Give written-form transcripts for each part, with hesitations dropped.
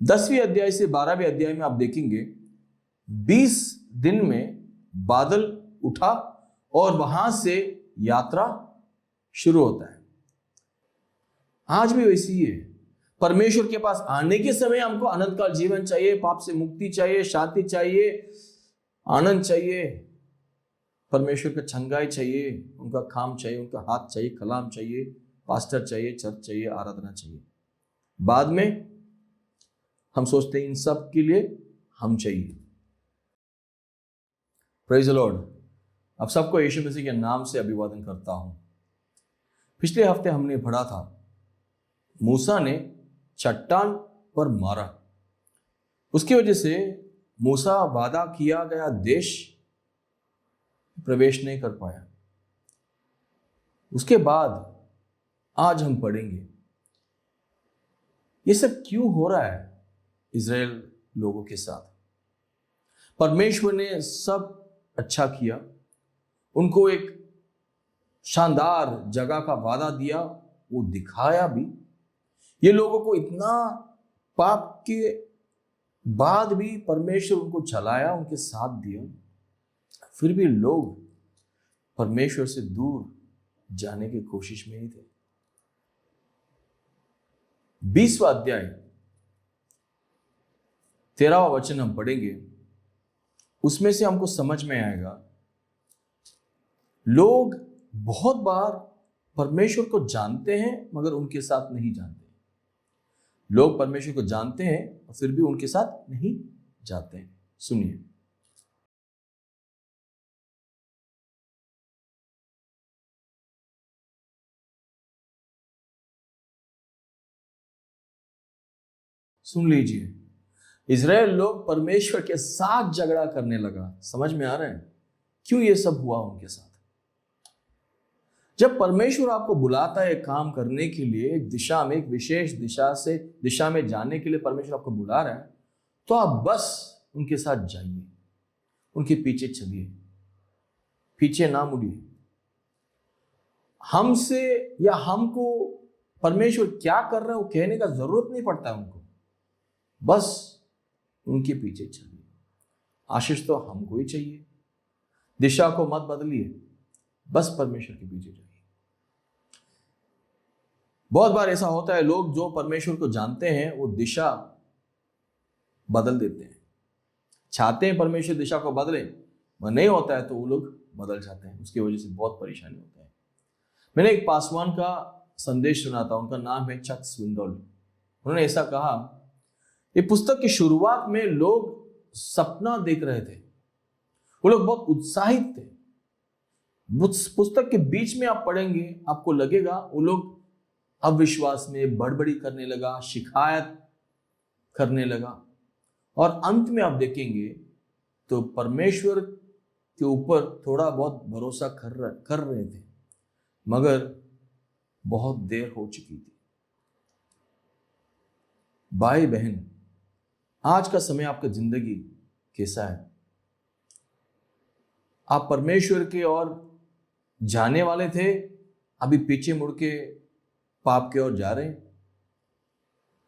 10वीं अध्याय से 12वें अध्याय में आप देखेंगे 20 दिन में बादल उठा और वहां से यात्रा शुरू होता है। आज भी वैसी ही है। परमेश्वर के पास आने के समय हमको अनंत काल जीवन चाहिए, पाप से मुक्ति चाहिए, शांति चाहिए, आनंद चाहिए, परमेश्वर का छंगाई चाहिए, उनका काम चाहिए, उनका हाथ चाहिए, कलाम चाहिए, पास्टर चाहिए, चर्च चाहिए, आराधना चाहिए। बाद में हम सोचते हैं इन सब के लिए हम चाहिए। Praise the Lord. अब सबको यीशु मसीह के नाम से अभिवादन करता हूं। पिछले हफ्ते हमने पढ़ा था मूसा ने चट्टान पर मारा, उसकी वजह से मूसा वादा किया गया देश प्रवेश नहीं कर पाया। उसके बाद आज हम पढ़ेंगे ये सब क्यों हो रहा है इज़राइल लोगों के साथ। परमेश्वर ने सब अच्छा किया, उनको एक शानदार जगह का वादा दिया, वो दिखाया भी। ये लोगों को इतना पाप के बाद भी परमेश्वर उनको चलाया, उनके साथ दिया, फिर भी लोग परमेश्वर से दूर जाने की कोशिश में ही थे। 20वां अध्याय 13वां वचन हम पढ़ेंगे, उसमें से हमको समझ में आएगा लोग बहुत बार परमेश्वर को जानते हैं मगर उनके साथ नहीं जानते। लोग परमेश्वर को जानते हैं और फिर भी उनके साथ नहीं जाते हैं। सुनिए, सुन लीजिए। इज़राइल लोग परमेश्वर के साथ झगड़ा करने लगा। समझ में आ रहा है क्यों ये सब हुआ उनके साथ? जब परमेश्वर आपको बुलाता है काम करने के लिए, एक दिशा में, एक विशेष दिशा में जाने के लिए परमेश्वर आपको बुला रहा है, तो आप बस उनके साथ जाइए, उनके पीछे चलिए, पीछे ना मुड़िए। हमसे या हमको परमेश्वर क्या कर रहा है वो कहने का जरूरत नहीं पड़ता है उनको, बस उनके पीछे चलिए। आशीष तो हमको ही चाहिए। दिशा को मत बदलिए, बस परमेश्वर के पीछे जाइए। बहुत बार ऐसा होता है, लोग जो परमेश्वर को जानते हैं वो दिशा बदल देते हैं, चाहते हैं परमेश्वर दिशा को बदले, वह नहीं होता है तो वो लोग बदल जाते हैं। उसकी वजह से बहुत परेशानी होता है। मैंने एक पासवान का संदेश सुना था, उनका नाम है चक स्विंडोल। उन्होंने ऐसा कहा, ये पुस्तक की शुरुआत में लोग सपना देख रहे थे, वो लोग बहुत उत्साहित थे। पुस्तक के बीच में आप पढ़ेंगे, आपको लगेगा वो लोग अविश्वास में बड़बड़ी करने लगा, शिकायत करने लगा, और अंत में आप देखेंगे तो परमेश्वर के ऊपर थोड़ा बहुत भरोसा कर रहे थे, मगर बहुत देर हो चुकी थी। भाई बहन, आज का समय आपका जिंदगी कैसा है? आप परमेश्वर के ओर जाने वाले थे, अभी पीछे मुड़ के पाप की ओर जा रहे हैं।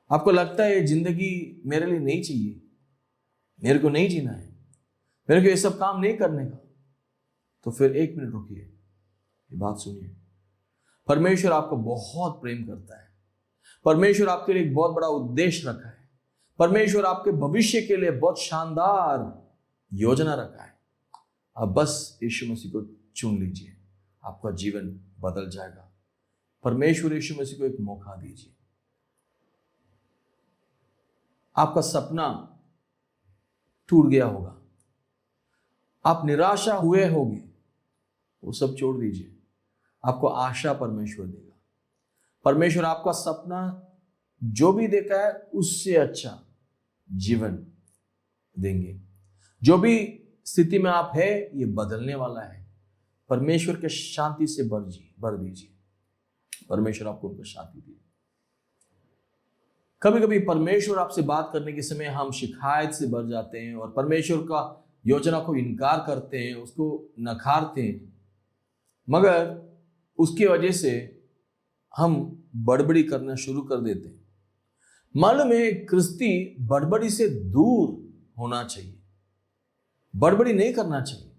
आपको लगता है ये जिंदगी मेरे लिए नहीं चाहिए, मेरे को नहीं जीना है, मेरे को ये सब काम नहीं करने का, तो फिर एक मिनट रुकिए, ये बात सुनिए। परमेश्वर आपको बहुत प्रेम करता है। परमेश्वर आपके लिए एक बहुत बड़ा उद्देश्य रखा है। परमेश्वर आपके भविष्य के लिए बहुत शानदार योजना रखा है। अब बस यीशु मसीह को चुन लीजिए, आपका जीवन बदल जाएगा। परमेश्वर यीशु मसीह को एक मौका दीजिए। आपका सपना टूट गया होगा, आप निराशा हुए होंगे, वो सब छोड़ दीजिए। आपको आशा परमेश्वर देगा। परमेश्वर आपका सपना जो भी देखा है उससे अच्छा जीवन देंगे। जो भी स्थिति में आप है ये बदलने वाला है। परमेश्वर के शांति से भर दीजिए। परमेश्वर आपको उनको शांति दे। कभी कभी परमेश्वर आपसे बात करने के समय हम शिकायत से भर जाते हैं और परमेश्वर का योजना को इनकार करते हैं, उसको नकारते हैं, मगर उसकी वजह से हम बड़बड़ी करना शुरू कर देते हैं। मालूम है क्रिस्ती बड़बड़ी से दूर होना चाहिए, बड़बड़ी नहीं करना चाहिए,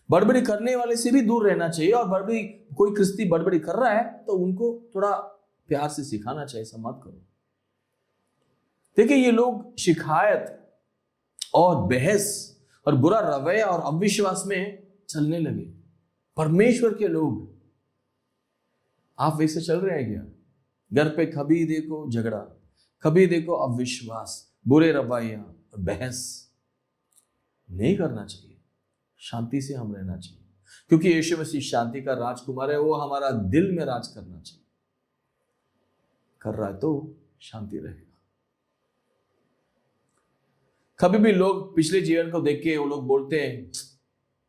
बड़बड़ी करने वाले से भी दूर रहना चाहिए। और बड़बड़ी, कोई क्रिस्ती बड़बड़ी कर रहा है तो उनको थोड़ा प्यार से सिखाना चाहिए, ऐसा मत करो। देखिए, ये लोग शिकायत और बहस और बुरा रवैया और अविश्वास में चलने लगे। परमेश्वर के लोग, आप वैसे चल रहे हैं क्या? घर पे कभी देखो झगड़ा, कभी देखो अविश्वास, बुरे रवैया और बहस। नहीं करना चाहिए, शांति से हम रहना चाहिए, क्योंकि यीशु मसीह शांति का राजकुमार है। वो हमारा दिल में राज करना चाहिए। कर रहा है तो शांति रहेगा। कभी भी लोग पिछले जीवन को देख के वो लोग बोलते हैं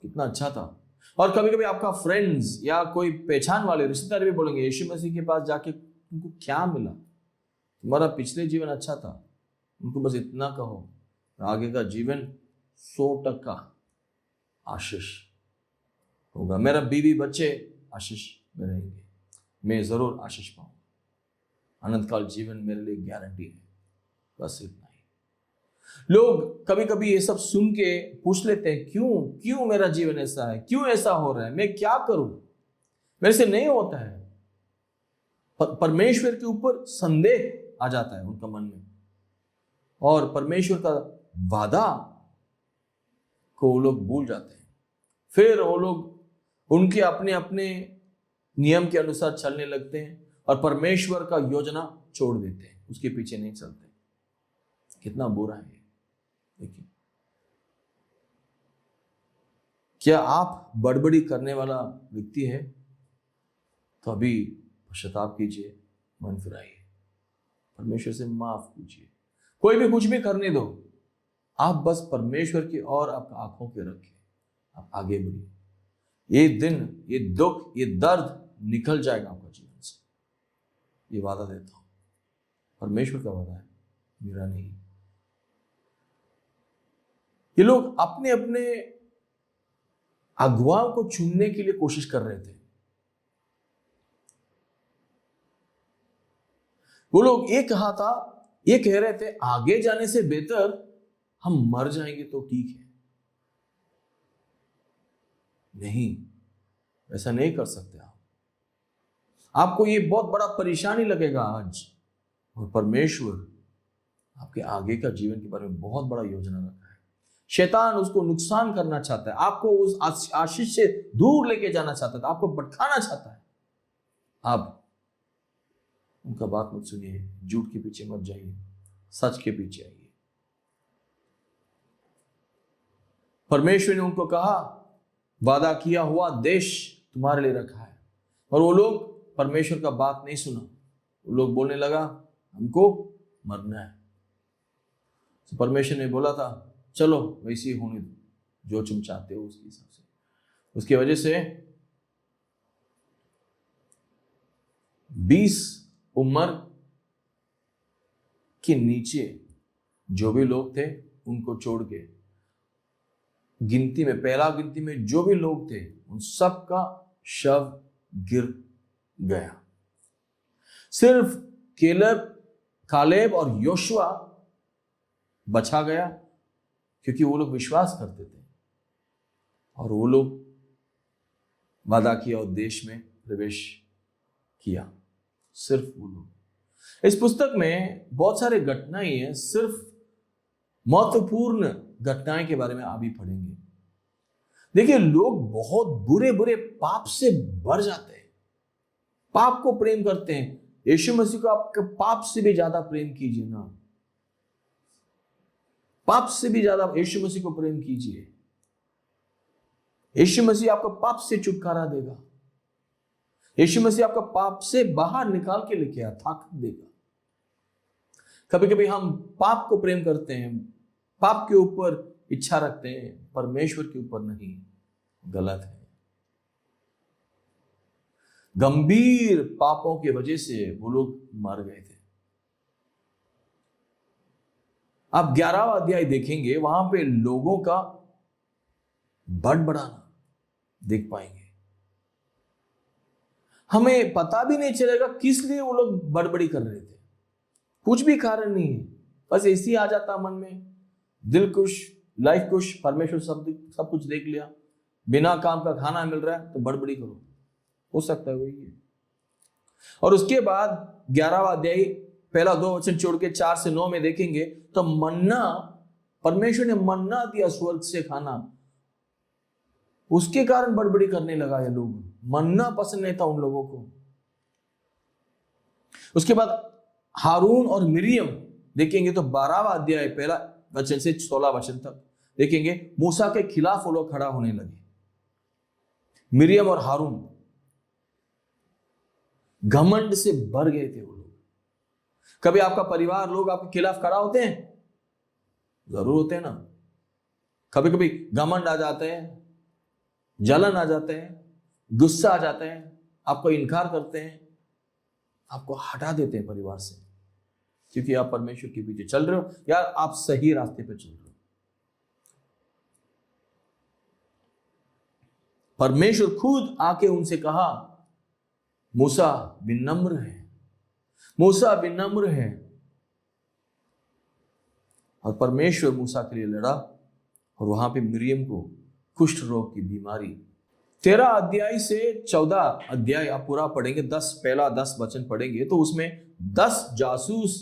कितना अच्छा था, और कभी कभी आपका फ्रेंड्स या कोई पहचान वाले रिश्तेदार भी बोलेंगे यीशु मसीह के पास जाके तुमको क्या मिला, तुम्हारा पिछले जीवन अच्छा था। उनको बस इतना कहो, आगे का जीवन 100% आशीष होगा। मेरा बीवी बच्चे आशीष में रहेंगे, मैं जरूर आशीष पाऊंगा, अनंत काल जीवन मेरे लिए गारंटी है। बस इतना ही। लोग कभी कभी ये सब सुन के पूछ लेते हैं क्यों मेरा जीवन ऐसा है, क्यों ऐसा हो रहा है, मैं क्या करूं, मेरे से नहीं होता है। परमेश्वर के ऊपर संदेह आ जाता है उनका मन में, और परमेश्वर का वादा को वो लोग भूल जाते हैं। फिर वो लोग उनके अपने अपने नियम के अनुसार चलने लगते हैं और परमेश्वर का योजना छोड़ देते हैं, उसके पीछे नहीं चलते। कितना बुरा है। देखिए, क्या आप बड़बड़ी करने वाला व्यक्ति है तो अभी पश्चाताप कीजिए, मन फिराइए, परमेश्वर से माफ कीजिए। कोई भी कुछ भी करने दो, आप बस परमेश्वर की ओर आप आंखों के रखिए, आप आगे बढ़िए। ये दिन, ये दुख, ये दर्द निकल जाएगा आपका जीवन से, ये वादा देता हूं। परमेश्वर का वादा है, मेरा नहीं। ये लोग अपने अपने अगुवाओं को चुनने के लिए कोशिश कर रहे थे। वो लोग ये कह रहे थे आगे जाने से बेहतर हम मर जाएंगे तो ठीक है। नहीं, ऐसा नहीं कर सकते आप। आपको ये बहुत बड़ा परेशानी लगेगा आज, और परमेश्वर आपके आगे का जीवन के बारे में बहुत बड़ा योजना रखा है। शैतान उसको नुकसान करना चाहता है, आपको उस आशीष से दूर लेके जाना चाहता है, आपको भटकाना चाहता है। आप उनका बात मत सुनिए, झूठ के पीछे मत जाइए, सच के पीछे आइए। परमेश्वर ने उनको कहा वादा किया हुआ देश तुम्हारे लिए रखा है, और वो लोग परमेश्वर का बात नहीं सुना। वो लोग बोलने लगा हमको मरना है। तो परमेश्वर ने बोला था चलो वैसे ही होने दो, जो तुम चाहते हो उसके हिसाब से। उसकी वजह से 20 उम्र के नीचे जो भी लोग थे उनको छोड़ के गिनती में, पहला गिनती में जो भी लोग थे उन सब का शव गिर गया। सिर्फ कालेब और योशुआ बचा गया, क्योंकि वो लोग विश्वास करते थे और वो लोग वादा किया और देश में प्रवेश किया। सिर्फ वो लोग। इस पुस्तक में बहुत सारे घटनाएं हैं, सिर्फ महत्वपूर्ण घटनाएं के बारे में अभी पढ़ेंगे। देखिए, लोग बहुत बुरे बुरे पाप से भर जाते हैं, पाप को प्रेम करते हैं। यीशु मसीह को आपके पाप से भी ज्यादा प्रेम कीजिए ना, पाप से भी ज्यादा यीशु मसीह को प्रेम कीजिए। यीशु मसीह आपको पाप से छुटकारा देगा। यीशु मसीह आपका पाप से बाहर निकाल के लेके आ ताकत देगा। कभी कभी हम पाप को प्रेम करते हैं, पाप के ऊपर इच्छा रखते हैं, परमेश्वर के ऊपर नहीं। गलत है। गंभीर पापों की वजह से वो लोग मर गए थे। आप 11वां अध्याय देखेंगे, वहां पे लोगों का बड़बड़ाना देख पाएंगे। हमें पता भी नहीं चलेगा किस लिए वो लोग बड़बड़ी कर रहे थे। कुछ भी कारण नहीं है, बस ऐसे ही आ जाता मन में, दिल खुश, लाइफ खुश, परमेश्वर सब कुछ देख लिया, बिना काम का खाना मिल रहा है तो बड़बड़ी करो, हो सकता है वही है। और उसके बाद 11वां अध्याय पहला 2 वचन छोड़ के 4 से 9 में देखेंगे तो मन्ना, परमेश्वर ने मन्ना दिया स्वर्ग से खाना, उसके कारण बड़बड़ी करने लगा ये लोग, मन्ना पसंद नहीं था उन लोगों को। उसके बाद हारून और मिरियम देखेंगे तो 12वां अध्याय पहला वचन से 16 वचन तक देखेंगे, मूसा के खिलाफ वो लोग खड़ा होने लगे। मिरियम और हारून घमंड से भर गए थे वो लोग। कभी आपका परिवार लोग आपके खिलाफ खड़ा होते हैं? जरूर होते हैं ना। कभी कभी घमंड आ जाते हैं, जलन आ जाते हैं, गुस्सा आ जाता है, आपको इनकार करते हैं, आपको हटा देते हैं परिवार से, क्योंकि आप परमेश्वर के पीछे चल रहे हो, यार आप सही रास्ते पे चल रहे हो। परमेश्वर खुद आके उनसे कहा, मूसा विनम्र है, मूसा विनम्र है। और परमेश्वर मूसा के लिए लड़ा और वहां पे मिरियम को कुष्ठ रोग की बीमारी। 13 अध्याय से 14 अध्याय आप पूरा पढ़ेंगे, पहला 10 वचन पढ़ेंगे तो उसमें 10 जासूस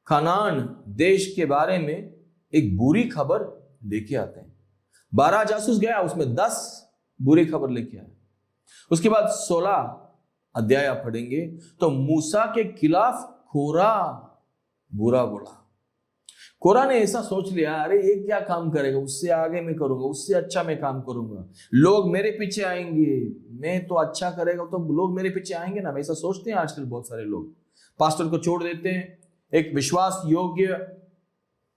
कनान देश के बारे में एक बुरी खबर लेके आते हैं। 12 जासूस गया, उसमें 10 बुरी खबर लेके आए। उसके बाद 16 अध्याय आप पढ़ेंगे तो मूसा के खिलाफ कोरा बुरा बोला। कोरा ने ऐसा सोच लिया, अरे ये क्या काम करेगा, उससे आगे मैं करूंगा, उससे अच्छा मैं काम करूंगा, लोग मेरे पीछे आएंगे, मैं तो अच्छा करेगा तो लोग मेरे पीछे आएंगे ना। ऐसा सोचते हैं आजकल बहुत सारे लोग। पास्टर को छोड़ देते हैं, एक विश्वास योग्य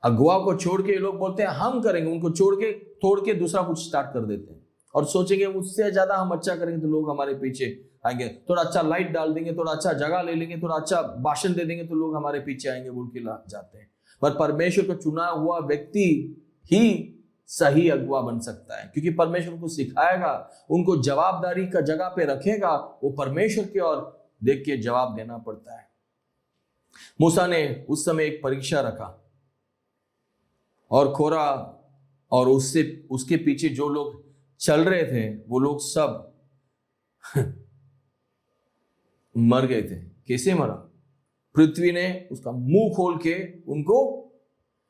अगुआ को छोड़ के लोग बोलते हैं हम करेंगे, उनको तोड़ के दूसरा कुछ स्टार्ट कर देते हैं और सोचेंगे उससे ज्यादा हम अच्छा करेंगे तो लोग हमारे पीछे आएंगे, थोड़ा अच्छा लाइट डाल देंगे, थोड़ा अच्छा जगह ले लेंगे, थोड़ा अच्छा भाषण दे देंगे तो लोग हमारे पीछे आएंगे बोल के जाते हैं। पर परमेश्वर को चुना हुआ व्यक्ति ही सही अगुआ बन सकता है, क्योंकि परमेश्वर को सिखाएगा, उनको जवाबदारी का जगह पे रखेगा, वो परमेश्वर की ओर देख के जवाब देना पड़ता है। मूसा ने उस समय एक परीक्षा रखा और कोरा और उसके पीछे जो लोग चल रहे थे वो लोग सब मर गए थे। कैसे मरा? पृथ्वी ने उसका मुंह खोल के उनको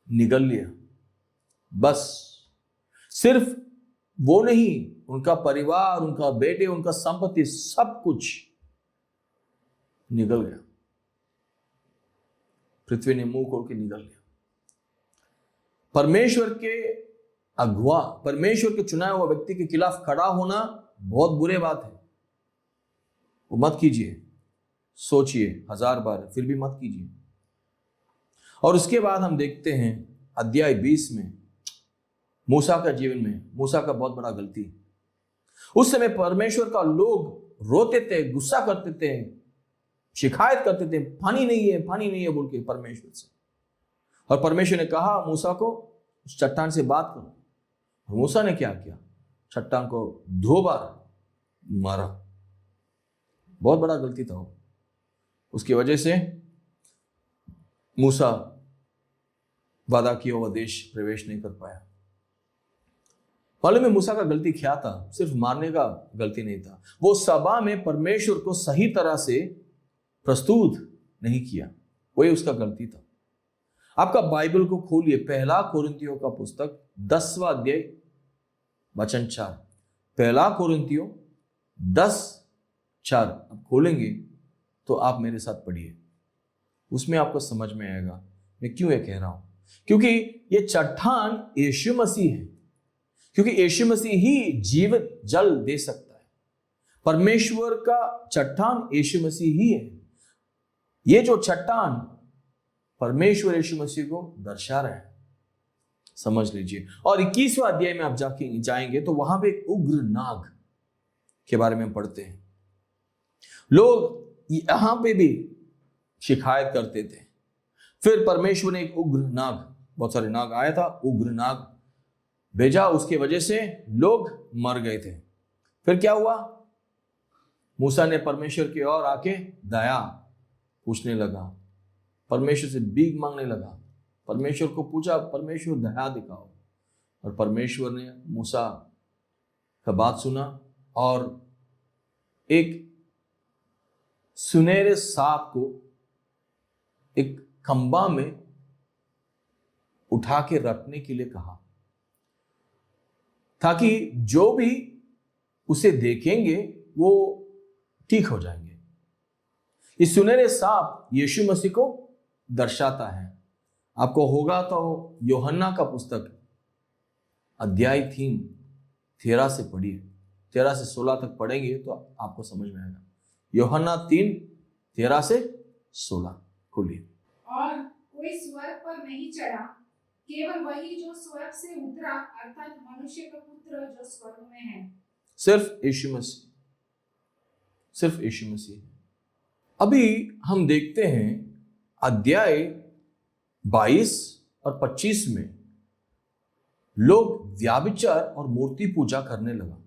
निगल लिया। बस सिर्फ वो नहीं, उनका परिवार, उनका बेटे, उनका संपत्ति, सब कुछ निगल गया। पृथ्वी ने मुंह खोल के निगल लिया। परमेश्वर के अगुआ, परमेश्वर के चुनाए हुए व्यक्ति के खिलाफ खड़ा होना बहुत बुरे बात है। वो मत कीजिए, सोचिए 1000 बार, फिर भी मत कीजिए। और उसके बाद हम देखते हैं अध्याय 20 में मूसा का जीवन में मूसा का बहुत बड़ा गलती। उस समय परमेश्वर का लोग रोते थे, गुस्सा करते थे, शिकायत करते थे, पानी नहीं है बोल के परमेश्वर से। और परमेश्वर ने कहा मूसा को उस चट्टान से बात करो। और मूसा ने क्या किया? चट्टान को 2 बार मारा। बहुत बड़ा गलती था वो। उसकी वजह से मूसा वादा किया हुआ देश प्रवेश नहीं कर पाया। मालूम है मूसा का गलती क्या था? सिर्फ मारने का गलती नहीं था, वो सभा में परमेश्वर को सही तरह से प्रस्तुत नहीं किया, वही उसका गलती था। आपका बाइबल को खोलिए, पहला कोरिन्थियों का पुस्तक 10वां अध्याय वचन 4। पहला कोरिन्थियों 10:4 आप खोलेंगे तो आप मेरे साथ पढ़िए, उसमें आपको समझ में आएगा मैं क्यों ये कह रहा हूं। क्योंकि ये चट्टान यीशु मसीह है, क्योंकि यीशु मसीह ही जीवित जल दे सकता है। परमेश्वर का चट्टान यीशु मसीह ही है। ये जो चट्टान परमेश्वर यीशु मसीह को दर्शा रहा है, समझ लीजिए। और 21वां अध्याय में आप जाएंगे तो वहां पे एक उग्र नाग के बारे में पढ़ते हैं। लोग यहां पे भी शिकायत करते थे। फिर परमेश्वर ने एक उग्र नाग, बहुत सारे नाग आया था, उग्र नाग भेजा, उसके वजह से लोग मर गए थे। फिर क्या हुआ? मूसा ने परमेश्वर की ओर आके दया पूछने लगा। परमेश्वर से भीख मांगने लगा, परमेश्वर को पूछा, परमेश्वर दया दिखाओ। और परमेश्वर ने मूसा का बात सुना और एक सुनहरे सांप को एक खंबा में उठा के रखने के लिए कहा, ताकि जो भी उसे देखेंगे वो ठीक हो जाएंगे। इस सुनहरे सांप यीशु मसीह को दर्शाता है। आपको होगा तो यूहन्ना का पुस्तक अध्याय 3 13 से पढ़िए, 13 से 16 तक पढ़ेंगे तो आपको समझ में आएगा। यूहन्ना 3 13 से 16 खोलिए। और कोई स्वर्ग पर नहीं चढ़ा, केवल वही जो स्वर्ग से उतरा, अर्थात मनुष्य का पुत्र जो स्वर्ग में है। सिर्फ यीशु मसीह, सिर्फ यीशु मसीह। अभी हम देखते हैं अध्याय 22 और 25 में लोग व्याभिचार और मूर्ति पूजा करने लगा।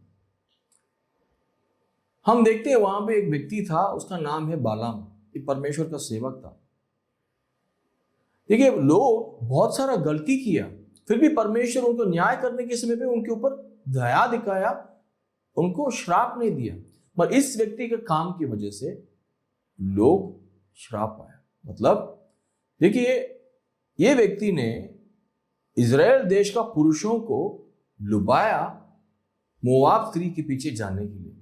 हम देखते हैं वहां पे एक व्यक्ति था, उसका नाम है बालाम, ये परमेश्वर का सेवक था। देखिए, लोग बहुत सारा गलती किया, फिर भी परमेश्वर उनको न्याय करने के समय पे उनके ऊपर दया दिखाया, उनको श्राप नहीं दिया। पर इस व्यक्ति के काम की वजह से लोग श्राप पाया। मतलब देखिए, ये व्यक्ति ने इजराइल देश का पुरुषों को लुभाया मोआब स्त्री के पीछे जाने के लिए।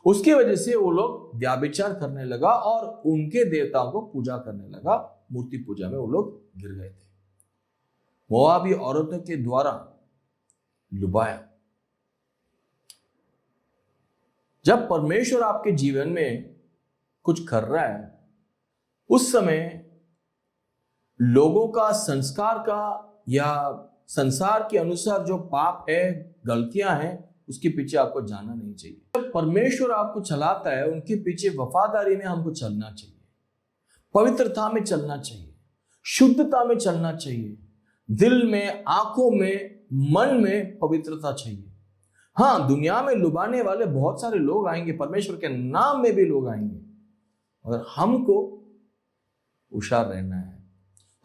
उसकी वजह से वो लोग व्याभिचार करने लगा और उनके देवताओं को पूजा करने लगा। मूर्ति पूजा में वो लोग गिर गए थे। मोआबी औरतों के द्वारा लुभाया। जब परमेश्वर आपके जीवन में कुछ कर रहा है, उस समय लोगों का, संस्कार का या संसार के अनुसार जो पाप है, गलतियां हैं, उसके पीछे आपको जाना नहीं चाहिए। जब परमेश्वर आपको चलाता है, उनके पीछे वफादारी में हमको चलना चाहिए, पवित्रता में चलना चाहिए, शुद्धता में चलना चाहिए, दिल में, आंखों में, मन में पवित्रता चाहिए। हाँ, दुनिया में लुभाने वाले बहुत सारे लोग आएंगे, परमेश्वर के नाम में भी लोग आएंगे, और हमको होशियार रहना है।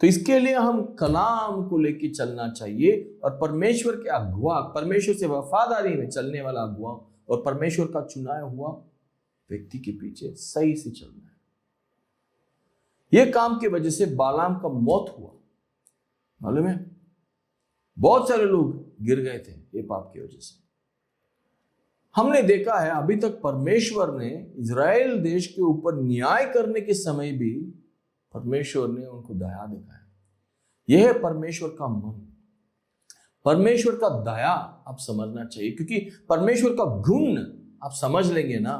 तो इसके लिए हम कलाम को लेकर चलना चाहिए और परमेश्वर के अगुआ, परमेश्वर से वफादारी में चलने वाला अगुआ और परमेश्वर का चुनाया हुआ व्यक्ति के पीछे सही से चलना है। यह काम की वजह से बालाम का मौत हुआ। मालूम है, बहुत सारे लोग गिर गए थे ये पाप की वजह से। हमने देखा है अभी तक परमेश्वर ने इजराइल देश के ऊपर न्याय करने के समय भी परमेश्वर ने उनको दया दिखाया। यह है परमेश्वर का मन, परमेश्वर का दया आप समझना चाहिए, क्योंकि परमेश्वर का गुण आप समझ लेंगे ना,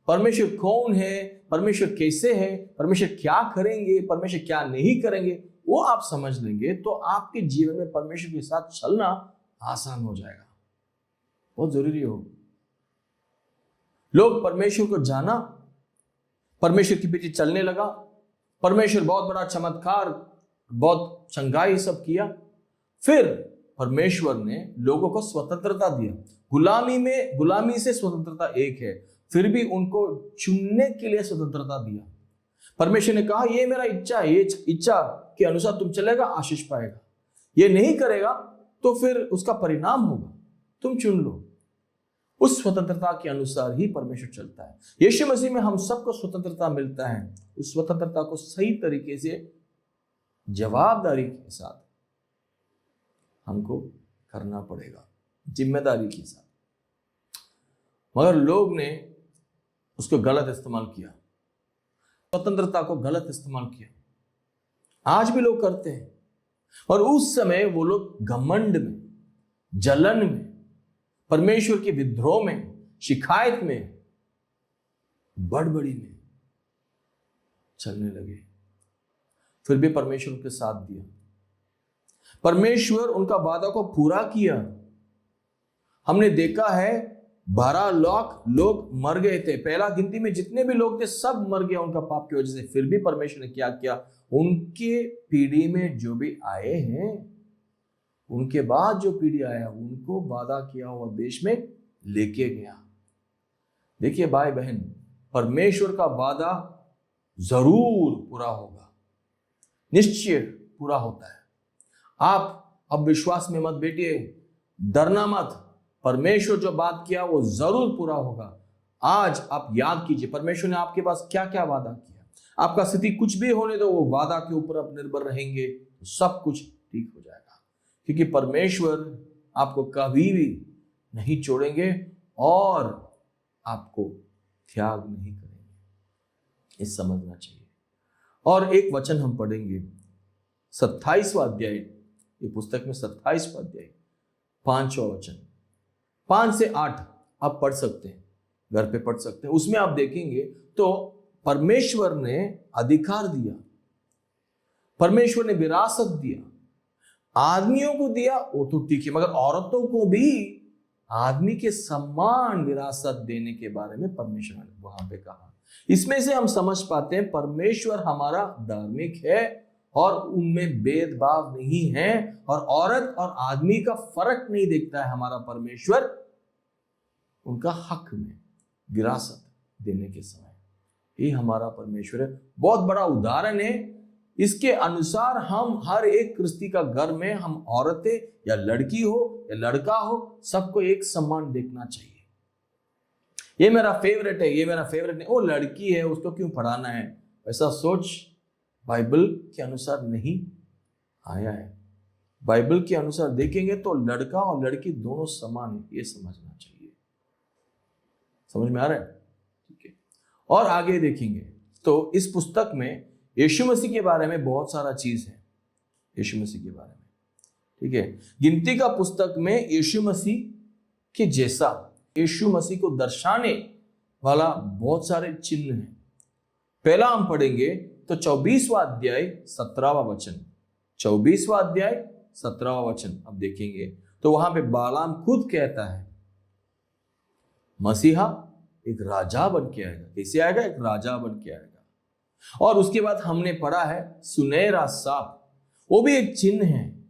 परमेश्वर कौन है, परमेश्वर कैसे है, परमेश्वर क्या करेंगे, परमेश्वर क्या नहीं करेंगे, वो आप समझ लेंगे तो आपके जीवन में परमेश्वर के साथ चलना आसान हो जाएगा। बहुत जरूरी हो। लोग परमेश्वर को जाना, परमेश्वर के पीछे चलने लगा, परमेश्वर बहुत बड़ा चमत्कार, बहुत चंगाई सब किया, फिर परमेश्वर ने लोगों को स्वतंत्रता दिया। गुलामी से स्वतंत्रता एक है, फिर भी उनको चुनने के लिए स्वतंत्रता दिया। परमेश्वर ने कहा, ये मेरा इच्छा है, ये इच्छा के अनुसार तुम चलेगा, आशीष पाएगा। ये नहीं करेगा तो फिर उसका परिणाम होगा, तुम चुन लो। उस स्वतंत्रता के अनुसार ही परमेश्वर चलता है। यीशु मसीह में हम सबको स्वतंत्रता मिलता है। उस स्वतंत्रता को सही तरीके से, जवाबदारी के साथ हमको करना पड़ेगा, जिम्मेदारी के साथ। मगर लोग ने उसको गलत इस्तेमाल किया, स्वतंत्रता को गलत इस्तेमाल किया। आज भी लोग करते हैं, और उस समय वो लोग घमंड में, जलन में, परमेश्वर के विद्रोह में, शिकायत में, बड़बड़ी में चलने लगे। फिर भी परमेश्वर उनके साथ दिया, परमेश्वर उनका वादा को पूरा किया। हमने देखा है 12 लाख लोग मर गए थे, पहला गिनती में जितने भी लोग थे सब मर गया उनका पाप की वजह से। फिर भी परमेश्वर ने क्या किया, उनके पीढ़ी में जो भी आए हैं, उनके बाद जो पीढ़ी आया, उनको वादा किया हुआ देश में लेके गया। देखिए भाई बहन, परमेश्वर का वादा जरूर पूरा होगा, निश्चय पूरा होता है। आप अब विश्वास में मत बैठिए, डरना मत। परमेश्वर जो बात किया वो जरूर पूरा होगा। आज आप याद कीजिए परमेश्वर ने आपके पास क्या क्या वादा किया। आपका स्थिति कुछ भी होने दो, वो वादा के ऊपर आप निर्भर रहेंगे तो सब कुछ ठीक हो जाएगा, क्योंकि परमेश्वर आपको कभी भी नहीं छोड़ेंगे और आपको त्याग नहीं करेंगे। ये समझना चाहिए। और एक वचन हम पढ़ेंगे 27वां अध्याय, ये पुस्तक में 27वां अध्याय 5वां वचन, 5 से 8 आप पढ़ सकते हैं, घर पे पढ़ सकते हैं। उसमें आप देखेंगे तो परमेश्वर ने अधिकार दिया, परमेश्वर ने विरासत दिया, आदमियों को दिया वो तो ठीक है, मगर औरतों को भी आदमी के समान विरासत देने के बारे में परमेश्वर ने वहां पे कहा। इसमें से हम समझ पाते हैं परमेश्वर हमारा धार्मिक है और उनमें भेदभाव नहीं है, और औरत और आदमी का फर्क नहीं देखता है हमारा परमेश्वर उनका हक में विरासत देने के समय। ये हमारा परमेश्वर है, बहुत बड़ा उदाहरण है। इसके अनुसार हम हर एक क्रिस्ती का घर में हम औरतें या लड़की हो या लड़का हो सबको एक समान देखना चाहिए। ये मेरा फेवरेट है, ये मेरा फेवरेट नहीं, वो लड़की है उसको क्यों पढ़ाना है, ऐसा सोच बाइबल के अनुसार नहीं आया है। बाइबल के अनुसार देखेंगे तो लड़का और लड़की दोनों समान है, ये समझना चाहिए। समझ में आ रहा है? ठीक है। और आगे देखेंगे तो इस पुस्तक में यीशु मसीह के बारे में बहुत सारा चीज है, यीशु मसीह के बारे में। ठीक है, गिनती का पुस्तक में यीशु मसीह के जैसा, यीशु मसीह को दर्शाने वाला बहुत सारे चिन्ह हैं। पहला हम पढ़ेंगे तो 24वां अध्याय 17वां वचन, 24वां अध्याय 17वां वचन अब देखेंगे तो वहां पे बालाम खुद कहता है मसीहा एक राजा बन के आएगा। कैसे आएगा? एक राजा बन के आएगा। और उसके बाद हमने पढ़ा है सुनहरा सांप, वो भी एक चिन्ह है।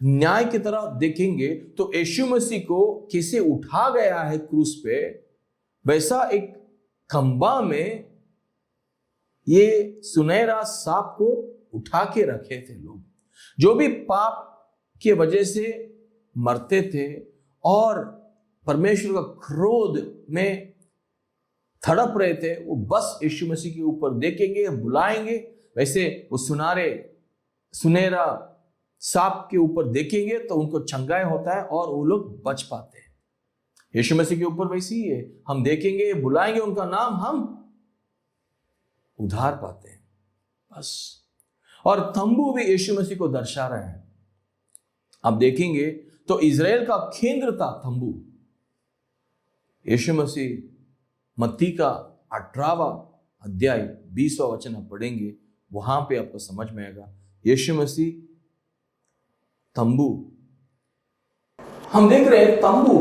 न्याय की तरह देखेंगे तो यीशु मसीह को कैसे उठा गया है क्रूस पे, वैसा एक खंबा में ये सुनहरा सांप को उठा के रखे थे लोग, जो भी पाप के वजह से मरते थे और परमेश्वर का क्रोध में तड़प रहे थे, वो बस यीशु मसीह के ऊपर देखेंगे, बुलाएंगे, वैसे वो सुनहरा सांप के ऊपर देखेंगे तो उनको चंगाई होता है और वो लोग बच पाते हैं। यीशु मसीह के ऊपर वैसे ही है, हम देखेंगे, बुलाएंगे उनका नाम, हम उद्धार पाते हैं बस। और तंबू भी यीशु मसीह को दर्शा रहे हैं। आप देखेंगे तो इजराइल का केंद्र था तंबू। यीशु मसीह मत्ती का 18वां अध्याय 20वां वचन आप पढ़ेंगे, वहां पे आपको समझ में आएगा यीशु मसीह तंबू, हम देख रहे हैं तंबू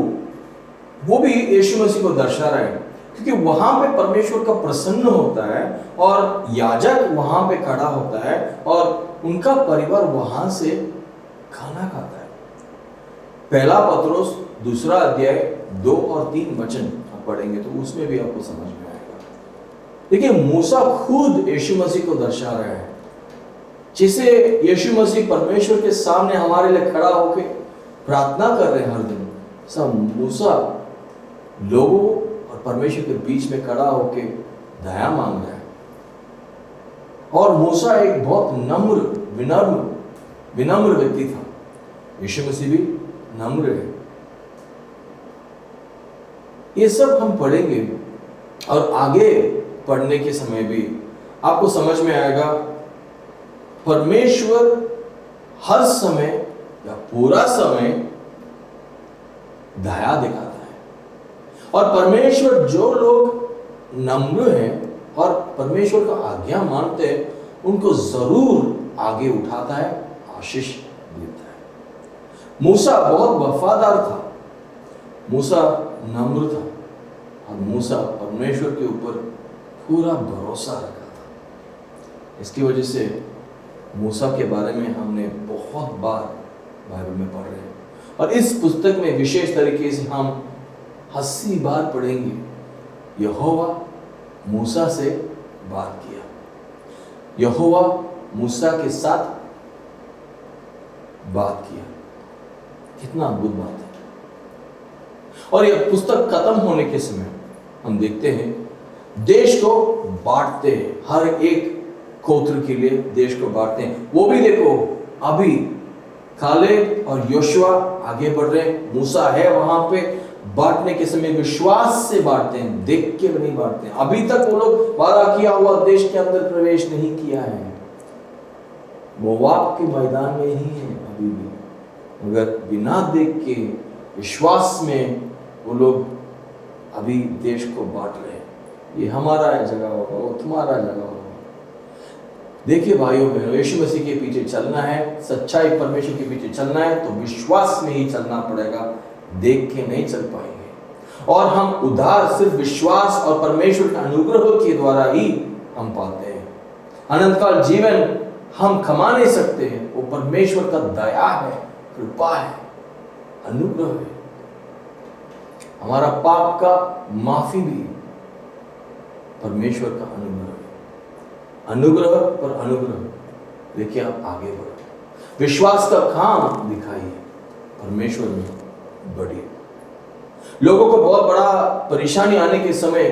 वो भी यीशु मसीह को दर्शा रहा है, क्योंकि वहां पे परमेश्वर का प्रसन्न होता है और याजक वहां पे खड़ा होता है और उनका परिवार वहां से खाना खाता है। पहला पत्रोस 2 अध्याय 2 और 3 वचन आप पढ़ेंगे तो उसमें भी आपको समझ में आएगा। देखिए मूसा खुद यीशु मसीह को दर्शा रहा है, जिसे यीशु मसीह परमेश्वर के सामने हमारे लिए खड़ा होकर प्रार्थना कर रहे हैं हर दिन, सब मूसा लोगों और परमेश्वर के बीच में खड़ा होकर दया मांग रहा है। और मूसा एक बहुत विनम्र व्यक्ति था, यीशु मसीह भी नम्र है। ये सब हम पढ़ेंगे और आगे पढ़ने के समय भी आपको समझ में आएगा परमेश्वर हर समय या पूरा समय दया दिखाता है, और परमेश्वर जो लोग नम्र हैं और परमेश्वर का आज्ञा मानते हैं उनको जरूर आगे उठाता है, आशीष देता है। मूसा बहुत वफादार था, मूसा नम्र था और मूसा परमेश्वर के ऊपर पूरा भरोसा रखा था। इसकी वजह से मूसा के बारे में हमने बहुत बार बाइबल में पढ़ रहे हैं, और इस पुस्तक में विशेष तरीके से हम 80 बार पढ़ेंगे यहोवा मूसा से बात किया। यहोवा मूसा के साथ बात किया। कितना अद्भुत बात है। और यह पुस्तक खत्म होने के समय हम देखते हैं देश को बांटते हैं, हर एक गोत्र के लिए देश को बांटते हैं। वो भी देखो अभी कालेब और योशुआ आगे बढ़ रहे हैं, मूसा है वहां पे, बांटने के समय विश्वास से बांटते हैं, देख के नहीं बांटते हैं। अभी तक वो लोग वादा किया हुआ देश के अंदर प्रवेश नहीं किया है, मोआब के मैदान में ही है अभी भी, मगर बिना देख के विश्वास में वो लोग अभी देश को बांट रहे हैं। ये हमारा जगह होगा, वो तुम्हारा जगह होगा। देखिए भाइयों बहनों, यीशु मसीह के पीछे चलना है, सच्चाई परमेश्वर के पीछे चलना है तो विश्वास में ही चलना पड़ेगा, देख के नहीं चल पाएंगे। और हम उद्धार सिर्फ विश्वास और परमेश्वर के अनुग्रह के द्वारा ही हम पाते हैं। अनंत काल जीवन हम कमा नहीं सकते हैं, वो परमेश्वर का दया है, कृपा है, अनुग्रह है। हमारा पाप का माफी भी परमेश्वर का अनुग्रह है। अनुग्रह पर अनुग्रह लेके आप आगे बढ़ो, विश्वास का काम दिखाइए, परमेश्वर में बढ़िए। लोगों को बहुत बड़ा परेशानी आने के समय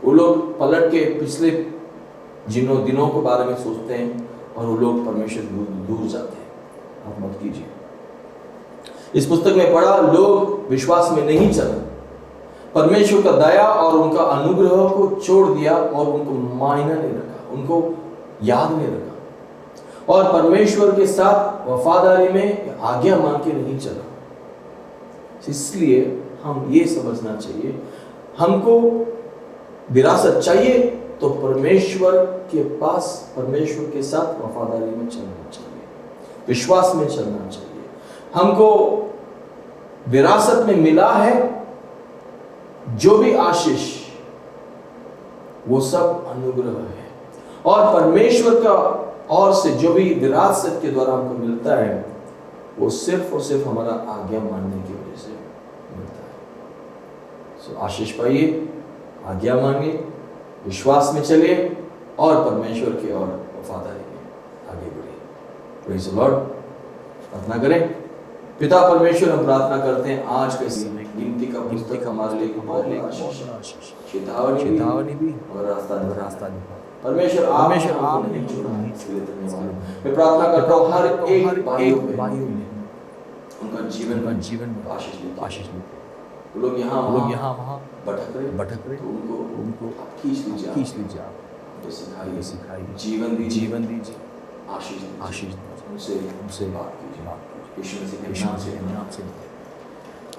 वो लोग पलट के पिछले दिनों के बारे में सोचते हैं और वो लोग परमेश्वर दूर जाते हैं। आप मत कीजिए। इस पुस्तक में पढ़ा, लोग विश्वास में नहीं चले, परमेश्वर का दया और उनका अनुग्रह को छोड़ दिया और उनको मायना नहीं रखा, उनको याद नहीं रखा, और परमेश्वर के साथ वफादारी में आज्ञा मान के नहीं चला। इसलिए हम ये समझना चाहिए, हमको विरासत चाहिए तो परमेश्वर के पास, परमेश्वर के साथ वफादारी में चलना चाहिए, विश्वास में चलना चाहिए। हमको विरासत में मिला है जो भी आशीष, वो सब अनुग्रह है, और परमेश्वर का और से जो भी विरासत के द्वारा हमको मिलता है वो सिर्फ और सिर्फ हमारा आज्ञा मानने की वजह से मिलता है। सो आशीष पाइए, आज्ञा मानिए, विश्वास में चलिए और परमेश्वर की ओर वफादारी में आगे बढ़िए। Praise the Lord. प्रार्थना करें। पिता परमेश्वर, हम प्रार्थना करते हैं आज के समय गिनती का पुस्तक हमारे लिए चेतावनी भी और रास्ता परमेश्वर आप नहीं छोड़ा। मैं प्रार्थना करता हूँ हर एक भाई उनका जीवन आशीष वो लोग यहाँ वहाँ भटक रहे उनको खींच लीजिए, आप सिखाइए, जीवन दीजिए, आशीष उनसे बात कीजिए, यीशु मसीह के नाम से।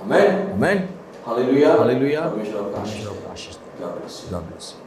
आमेन। हालेलुया। परमेश्वर आपका आशीष। God bless you.